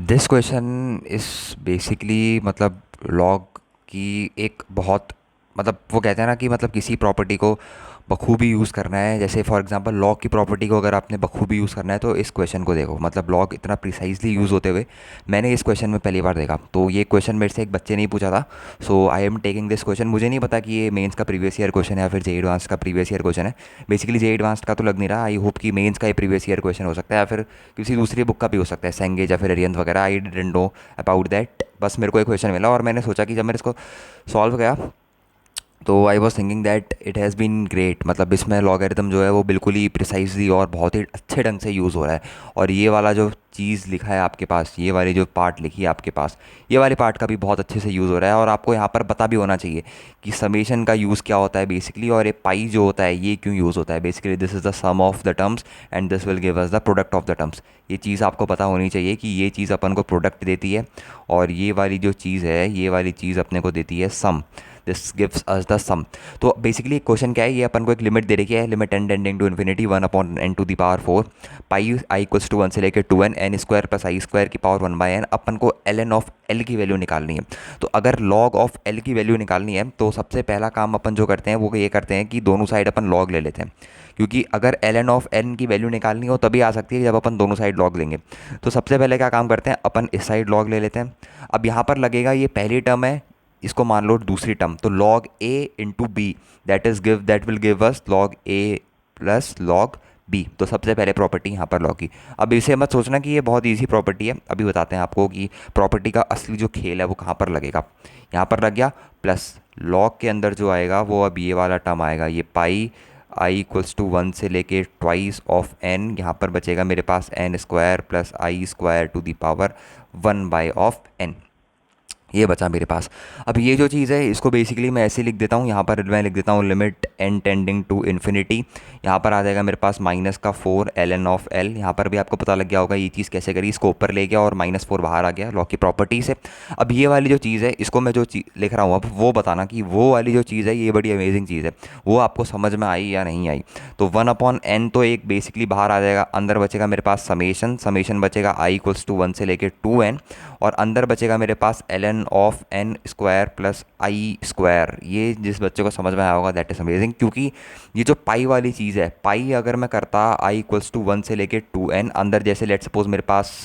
This question is basically मतलब log की एक बहुत मतलब वो कहते हैं ना कि मतलब किसी प्रॉपर्टी को बखूबी यूज़ करना है। जैसे फॉर एग्जांपल लॉग की प्रॉपर्टी को अगर आपने बखूबी यूज़ करना है तो इस क्वेश्चन को देखो। मतलब लॉग इतना प्रिसाइजली यूज़ होते हुए मैंने इस क्वेश्चन में पहली बार देखा। तो ये क्वेश्चन मेरे से एक बच्चे ने ही पूछा था। So I am taking this question. मुझे नहीं पता कि ये मेंस का प्रीवियस ईयर क्वेश्चन है या फिर जे एडवांस का प्रीवियस ईयर क्वेश्चन है। बेसिकली जे एडवांस का तो लग नहीं रहा। आई होप कि मेंस का ये प्रीवियस ईयर क्वेश्चन हो सकता है या फिर किसी दूसरी बुक का भी हो सकता है, सेंगेज या फिर अरिहंत वगैरह। I didn't know about that. बस मेरे को एक क्वेश्चन मिला और मैंने सोचा कि जब मैंने इसको सॉल्व किया तो I was thinking that it has been great. मतलब इसमें लॉगरिदम जो है वो बिल्कुल ही प्रिसाइजली और बहुत ही अच्छे ढंग से यूज़ हो रहा है। और ये वाला जो चीज़ लिखा है आपके पास, ये वाली जो पार्ट लिखी है आपके पास, ये वाले पार्ट का भी बहुत अच्छे से यूज़ हो रहा है। और आपको यहाँ पर पता भी होना चाहिए कि समेशन का यूज़ क्या होता है बेसिकली, और ये पाई जो होता है ये क्यों यूज़ होता है। Basically this is the sum of the terms and this will give us the product of the terms. ये चीज़ आपको पता होनी चाहिए कि ये चीज़ अपन को प्रोडक्ट देती है और ये वाली जो चीज़ है ये वाली चीज़ अपने को देती है सम। दिस गिव्स अस द सम। तो बेसिकली क्वेश्चन क्या है, ये अपन को एक लिमिट दे रखी है, limit N tending to infinity 1/n⁴ pi I equals to 1 से लेकर 2n N square plus I square की पावर 1/n। अपन को एल एन ऑफ एल की वैल्यू निकालनी है। तो अगर लॉग ऑफ एल की वैल्यू निकालनी है तो सबसे पहला काम अपन जो करते हैं वो ये करते हैं कि दोनों साइड अपन लॉग ले लेते हैं। क्योंकि अगर एल एन ऑफ एन की वैल्यू निकालनी हो तभी आ सकती है जब अपन दोनों साइड लॉग लेंगे। तो सबसे पहले क्या काम करते हैं, अपन इस साइड लॉग ले लेते हैं। अब यहाँ पर लगेगा, ये पहली टर्म है, इसको मान लो दूसरी टर्म, तो log A into B that will give us log A plus log B. तो सबसे पहले प्रॉपर्टी यहाँ पर लॉग की। अब इसे मत सोचना कि ये बहुत इजी प्रॉपर्टी है, अभी बताते हैं आपको कि प्रॉपर्टी का असली जो खेल है वो कहाँ पर लगेगा। यहाँ पर लग गया, प्लस लॉग के अंदर जो आएगा वो अब ये वाला टर्म आएगा, ये पाई आई इक्वल्स टू 1 से लेके ट्वाइस ऑफ एन। यहाँ पर बचेगा मेरे पास N square plus I square to the power 1/n। ये बचा मेरे पास। अब ये जो चीज़ है इसको बेसिकली मैं ऐसे लिख देता हूँ, यहाँ पर मैं लिख देता हूँ limit N tending to infinity. यहाँ पर आ जाएगा मेरे पास -4 एल एन ऑफ एल। यहाँ पर भी आपको पता लग गया होगा ये चीज़ कैसे करी, इसको ऊपर ले गया और -4 बाहर आ गया लॉग की प्रॉपर्टी से। अब ये वाली जो चीज़ है इसको मैं जो लिख रहा हूँ अब वो बताना कि वो वाली जो चीज़ है ये बड़ी अमेजिंग चीज़ है, वो आपको समझ में आई या नहीं आई। तो 1/n तो एक बेसिकली बाहर आ जाएगा, अंदर बचेगा मेरे पास समेशन बचेगा आई इक्वल्स टू 1 से लेके 2n, और अंदर बचेगा मेरे पास L N of N square plus I square. ये जिस बच्चे को समझ में आया होगा दैट इज़ अमेजिंग। क्योंकि ये जो पाई वाली चीज़ है, पाई अगर मैं करता आई इक्वल्स टू 1 से लेके 2n, अंदर जैसे लेट सपोज मेरे पास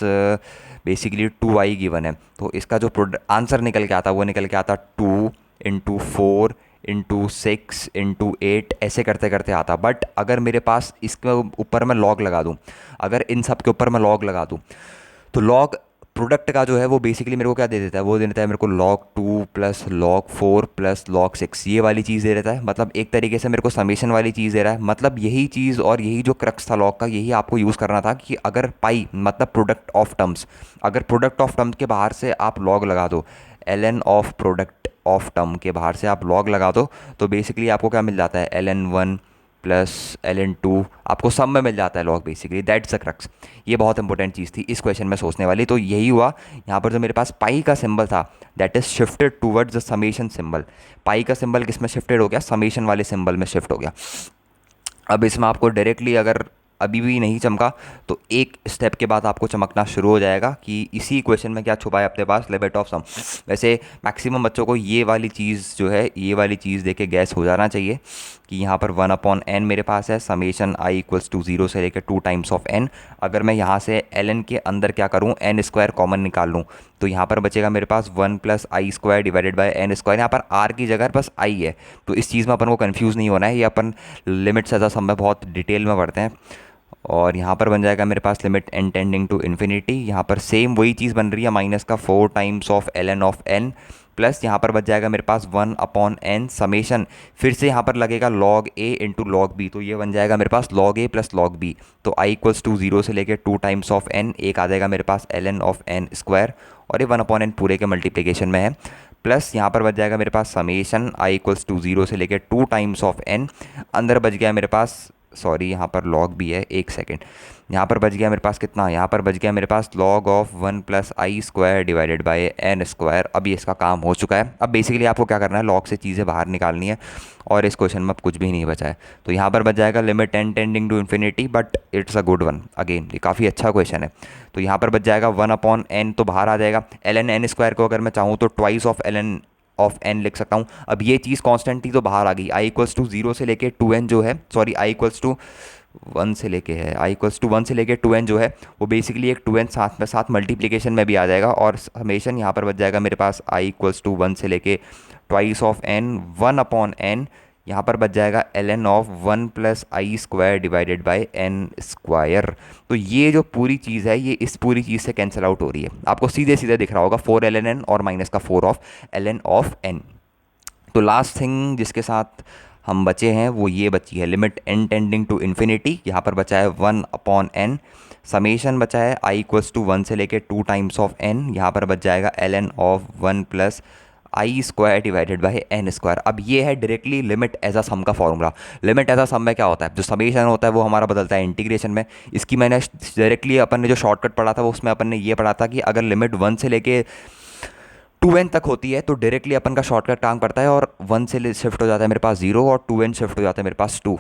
बेसिकली 2i गिवन है, तो इसका जो आंसर निकल के आता वो निकल के आता 2 × 4 × 6 × 8 ऐसे करते करते आता। बट अगर मेरे पास इसके ऊपर मैं लॉग लगा दूँ, अगर इन सब के ऊपर मैं लॉग लगा दूँ तो लॉग प्रोडक्ट का जो है वो बेसिकली मेरे को क्या दे देता है, वो दे देता है मेरे को log 2 plus log 4 plus log 6, ये वाली चीज़ दे देता है। मतलब एक तरीके से मेरे को समेशन वाली चीज़ दे रहा है। मतलब यही चीज़ और यही जो क्रक्स था लॉग का, यही आपको यूज़ करना था कि अगर पाई मतलब प्रोडक्ट ऑफ टर्म्स, अगर प्रोडक्ट ऑफ टर्म्स के बाहर से आप लॉग लगा दो, L N of product of term के बाहर से आप लॉग लगा दो, तो बेसिकली आपको क्या मिल जाता है, ln1 प्लस ln2 आपको सब में मिल जाता है log. Basically that's the crux. ये बहुत इंपॉर्टेंट चीज़ थी इस क्वेश्चन में सोचने वाली। तो यही हुआ, यहाँ पर जो मेरे पास पाई का सिंबल था that is shifted towards the summation symbol. Pi का सिंबल किस में शिफ्टेड हो गया, समेशन वाले सिंबल में शिफ्ट हो गया। अब इसमें आपको डायरेक्टली अगर अभी भी नहीं चमका तो एक स्टेप के बाद आपको चमकना शुरू हो जाएगा कि इसी क्वेश्चन में क्या छुपा है अपने पास, लिमिट ऑफ सम। वैसे मैक्सिमम बच्चों को ये वाली चीज़ जो है, ये वाली चीज़ देख के गैस हो जाना चाहिए कि यहाँ पर 1/n मेरे पास है, समेशन आई इक्वल्स टू 0 से लेकर 2 टाइम्स ऑफ n। अगर मैं यहाँ से ln के अंदर क्या करूँ, n स्क्वायर कॉमन निकाल लूँ, तो यहाँ पर बचेगा मेरे पास 1 plus I square divided by N square. यहाँ पर r की जगह बस i है, तो इस चीज़ में अपन को कन्फ्यूज़ नहीं होना है। ये अपन लिमिट्स एज अ सम में बहुत डिटेल में पढ़ते हैं। और यहाँ पर बन जाएगा मेरे पास limit N tending to infinity. यहाँ पर सेम वही चीज़ बन रही है, -4 times of L N of N, plus यहाँ पर बच जाएगा मेरे पास 1/n समेशन, फिर से यहाँ पर लगेगा log a into log B, तो ये बन जाएगा मेरे पास log a plus log b। तो i इक्वल्स टू 0 से लेकर 2 टाइम्स ऑफ n, एक आ जाएगा मेरे पास ln ऑफ n स्क्वायर, और ये 1/n पूरे के मल्टीप्लिकेशन में है। प्लस यहाँ पर बच जाएगा मेरे पास समेशन i इक्वल्स टू 0 से लेकर 2 टाइम्स ऑफ n, अंदर बच गया मेरे पास सॉरी यहाँ पर लॉग भी है, एक सेकेंड। यहाँ पर बच गया मेरे पास कितना, यहाँ पर बच गया मेरे पास log of 1 + i² divided by n square. अब ये इसका काम हो चुका है। अब बेसिकली आपको क्या करना है, लॉग से चीज़ें बाहर निकालनी है और इस क्वेश्चन में अब कुछ भी नहीं बचा है। तो यहाँ पर बच जाएगा limit n tending to infinity, but it's a good one, again ये काफ़ी अच्छा क्वेश्चन है। तो यहाँ पर बच जाएगा 1/n, तो बाहर आ जाएगा। ln n स्क्वायर को अगर मैं चाहूँ तो twice of ln of n लिख सकता हूँ। अब ये चीज़ कांस्टेंट थी तो बाहर आ गई। i = 0 से लेके 2n जो है, सॉरी i = 1 से लेके है, i = 1 से लेके 2n जो है वो बेसिकली एक 2n साथ में साथ मल्टीप्लिकेशन में भी आ जाएगा, और समेशन यहाँ पर बच जाएगा मेरे पास i = 1 से लेके ट्वाइस ऑफ n 1/n। यहाँ पर बच जाएगा ln of 1 + i² divided by n square. तो ये जो पूरी चीज़ है ये इस पूरी चीज़ से कैंसिल आउट हो रही है, आपको सीधे सीधे दिख रहा होगा 4 ln n और माइनस का 4 ऑफ ln ऑफ n। तो लास्ट थिंग जिसके साथ हम बचे हैं वो ये बची है limit n tending to infinity. यहाँ पर बचा है 1/n, समेशन बचा है i = 1 से लेके 2 टाइम्स ऑफ n। यहाँ पर बच जाएगा ln of 1 + i² divided by n square. अब ये है directly limit as a sum का फॉर्मूला। लिमिट एज अ सम में क्या होता है, जो समेशन होता है वो हमारा बदलता है इंटीग्रेशन में। इसकी मैंने डायरेक्टली अपन ने जो शॉर्टकट पढ़ा था वो उसमें अपन ने ये पढ़ा था कि अगर लिमिट 1 से लेके 2n तक होती है तो डायरेक्टली अपन का शॉर्टकट काम करता है, और 1 से शिफ्ट हो जाता है मेरे पास 0 और 2n शिफ्ट हो जाता है मेरे पास 2,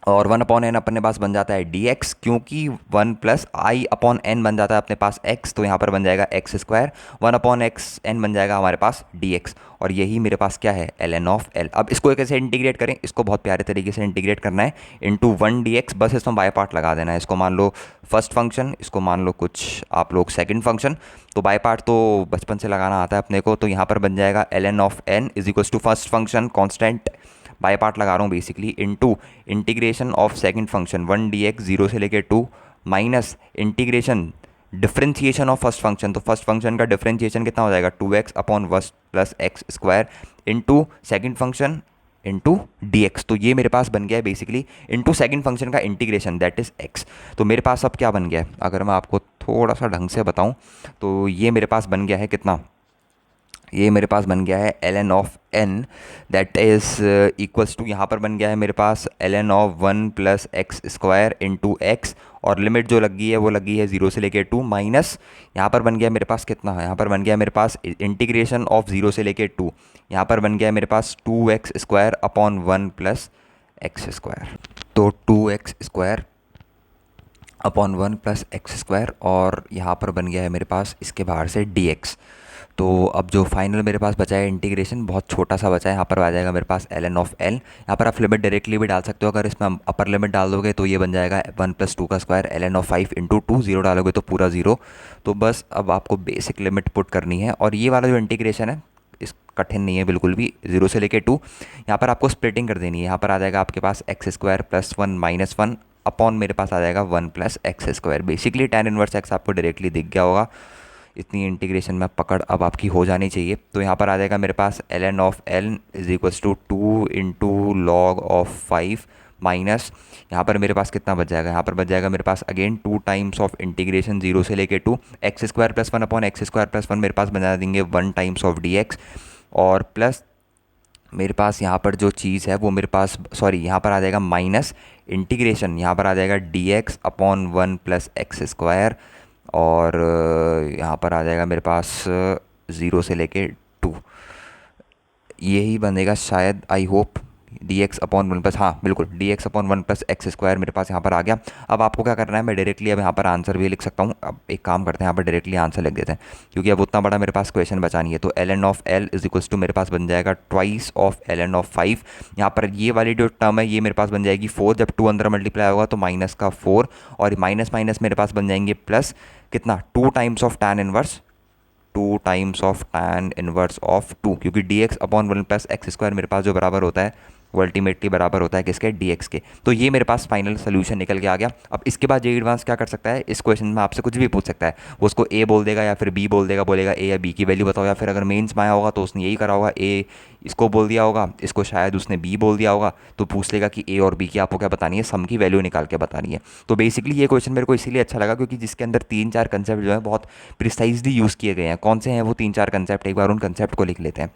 और 1/n अपने पास बन जाता है dx, क्योंकि 1 + i/n बन जाता है अपने पास x, तो यहाँ पर बन जाएगा x²। 1/xn बन जाएगा हमारे पास dx, और यही मेरे पास क्या है ln ऑफ l। अब इसको कैसे इंटीग्रेट करें, इसको बहुत प्यारे तरीके से इंटीग्रेट करना है इंटू 1 dx। बस इसमें बाय पार्ट लगा देना है। इसको मान लो फर्स्ट फंक्शन, इसको मान लो कुछ आप लोग सेकंड फंक्शन। तो बाय पार्ट तो बचपन से लगाना आता है अपने को। तो यहाँ पर बन जाएगा ln of n = first function constant, by part लगा रहा हूँ basically, into integration of second function 1 dx 0 से लेके 2 minus integration differentiation of first function. तो फर्स्ट फंक्शन का डिफरेंशिएशन कितना हो जाएगा 2x/1 + x² into second function into dx। तो ये मेरे पास बन गया है बेसिकली इंटू सेकंड फंक्शन का इंटीग्रेशन, दैट इज़ x। तो मेरे पास अब क्या बन गया है, अगर मैं आपको थोड़ा सा ढंग से बताऊँ तो ये मेरे पास बन गया है कितना, ये मेरे पास बन गया है ln of n, that is equals to, यहाँ पर बन गया है मेरे पास ln of 1 + x² into x, और लिमिट जो लगी है वो लगी है 0 से लेके 2 माइनस, यहाँ पर बन गया मेरे पास कितना है, यहाँ पर बन गया मेरे पास इंटीग्रेशन ऑफ 0 से लेके 2, यहाँ पर बन गया मेरे पास 2x² / 1 + x²। तो 2x² / 1 + x², और यहाँ पर बन गया है मेरे पास इसके बाहर से dx। तो अब जो फाइनल मेरे पास बचा है इंटीग्रेशन बहुत छोटा सा बचा है, यहाँ पर आ जाएगा मेरे पास ln ऑफ l। यहाँ पर आप लिमिट डायरेक्टली भी डाल सकते हो, अगर इसमें अपर लिमिट डाल दोगे तो ये बन जाएगा 1 + 2 का स्क्वायर ln ऑफ 5 × 2, 0 डालोगे तो पूरा 0। तो बस अब आपको बेसिक लिमिट पुट करनी है, और ये वाला जो इंटीग्रेशन है इस कठिन नहीं है बिल्कुल भी, 0 से लेके 2, यहाँ पर आपको स्प्लिटिंग कर देनी है। यहाँ पर आ जाएगा आपके पास x² + 1 - 1 अपॉन मेरे पास आ जाएगा 1 + x²। Basically tan inverse x आपको डायरेक्टली दिख गया होगा। इतनी इंटीग्रेशन में पकड़ अब आपकी हो जानी चाहिए। तो यहाँ पर आ जाएगा मेरे पास ln of l = 2 × log of 5 minus, यहाँ पर मेरे पास कितना बच जाएगा, यहाँ पर बच जाएगा मेरे पास अगेन 2 टाइम्स ऑफ इंटीग्रेशन 0 से लेके 2 x² + 1 अपॉन x² + 1 मेरे पास बना देंगे 1 टाइम्स ऑफ dx, और प्लस मेरे पास यहाँ पर जो चीज़ है वो मेरे पास, सॉरी यहाँ पर आ जाएगा माइनस इंटीग्रेशन, यहाँ पर आ जाएगा dx अपॉन 1 + x², और यहाँ पर आ जाएगा मेरे पास 0 से लेके 2, यही बनेगा शायद, आई होप dx अपॉन 1 +, हाँ बिल्कुल dx अपॉन 1 + x² मेरे पास यहाँ पर आ गया। अब आपको क्या करना है, मैं डायरेक्टली अब यहाँ पर आंसर भी लिख सकता हूँ। अब एक काम करते हैं, यहाँ पर डायरेक्टली आंसर लिख देते हैं, क्योंकि अब उतना बड़ा मेरे पास क्वेश्चन बचा नहीं है। तो ln ऑफ l = मेरे पास बन जाएगा ट्वाइस ऑफ ln ऑफ 5। यहाँ पर ये वाली जो टर्म है ये मेरे पास बन जाएगी 4, जब 2 अंदर मल्टीप्लाई होगा तो माइनस का 4, और माइनस माइनस मेरे पास बन जाएंगे प्लस कितना 2 times of tan inverse, 2 times of tan inverse of 2, क्योंकि dx अपॉन 1 + x² मेरे पास जो बराबर होता है वो अल्टीमेटली बराबर होता है किसके, dx के। तो ये मेरे पास फाइनल सोल्यूशन निकल के आ गया। अब इसके बाद जे एडवांस क्या कर सकता है, इस क्वेश्चन में आपसे कुछ भी पूछ सकता है, वो उसको a बोल देगा या फिर b बोल देगा, बोलेगा a या b की वैल्यू बताओ, या फिर अगर मेंस में आया होगा तो उसने यही करा होगा, a इसको बोल दिया होगा, इसको शायद उसने b बोल दिया होगा, तो पूछ लेगा कि a और b की आपको क्या बतानी है, सम की वैल्यू निकाल के बतानी है। तो बेसिकली ये क्वेश्चन मेरे को इसीलिए अच्छा लगा क्योंकि जिसके अंदर 3-4 कंसेप्ट जो है बहुत प्रिसाइजली यूज़ किए गए हैं। कौन से हैं वो 3-4 कंसेप्ट, एक बार उन कंसेप्ट को लिख लेते हैं।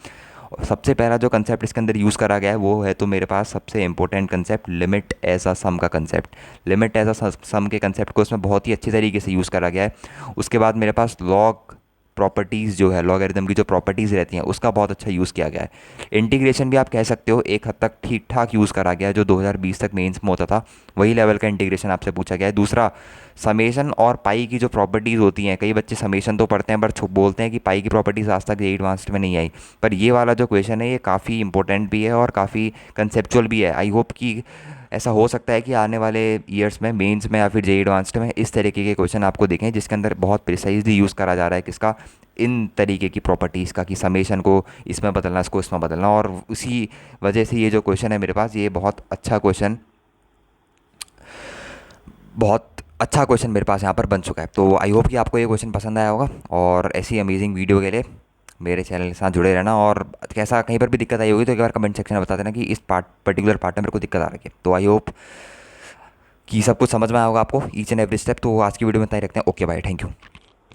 और सबसे पहला जो कंसेप्ट इसके अंदर यूज़ करा गया है वो है तो मेरे पास सबसे important concept limit as a sum का concept. Limit as a sum के कंसेप्ट को इसमें बहुत ही अच्छी तरीके से यूज़ करा गया है। उसके बाद मेरे पास लॉग प्रॉपर्टीज़ जो है लॉगरिदम की जो प्रॉपर्टीज़ रहती हैं उसका बहुत अच्छा यूज़ किया गया है। इंटीग्रेशन भी आप कह सकते हो एक हद तक ठीक ठाक यूज़ करा गया है, जो 2020 तक मेंस में होता था वही लेवल का इंटीग्रेशन आपसे पूछा गया है। दूसरा, समेशन और पाई की जो प्रॉपर्टीज़ होती हैं, कई बच्चे समेशन तो पढ़ते हैं बट बोलते हैं कि पाई की प्रॉपर्टीज़ आज तक एडवांस्ड में नहीं आई। पर ये वाला जो क्वेश्चन है ये काफ़ी इंपॉर्टेंट भी है और काफ़ी कंसेप्चुअल भी है। आई होप कि ऐसा हो सकता है कि आने वाले ईयर्स में मेंस में या फिर जे एडवांस्ड में इस तरीके के क्वेश्चन आपको दिखें जिसके अंदर बहुत प्रिसाइजली यूज़ करा जा रहा है किसका, इन तरीके की प्रॉपर्टीज़ का, कि समेशन को इसमें बदलना इसको इसमें बदलना। और उसी वजह से ये जो क्वेश्चन है मेरे पास ये बहुत अच्छा क्वेश्चन मेरे पास यहाँ पर बन चुका है। तो आई होप कि आपको ये क्वेश्चन पसंद आया होगा और ऐसी अमेजिंग वीडियो के लिए मेरे चैनल के साथ जुड़े रहना। और कैसा कहीं पर भी दिक्कत आई होगी तो एक बार कमेंट सेक्शन में बता देना कि इस पर्टिकुलर पार्ट में मेरे को दिक्कत आ रही है। तो आई होप कि सब कुछ समझ में आया होगा आपको ईच एंड एवरी स्टेप। तो आज की वीडियो में इतना ही रखते हैं। Okay bye, thank you.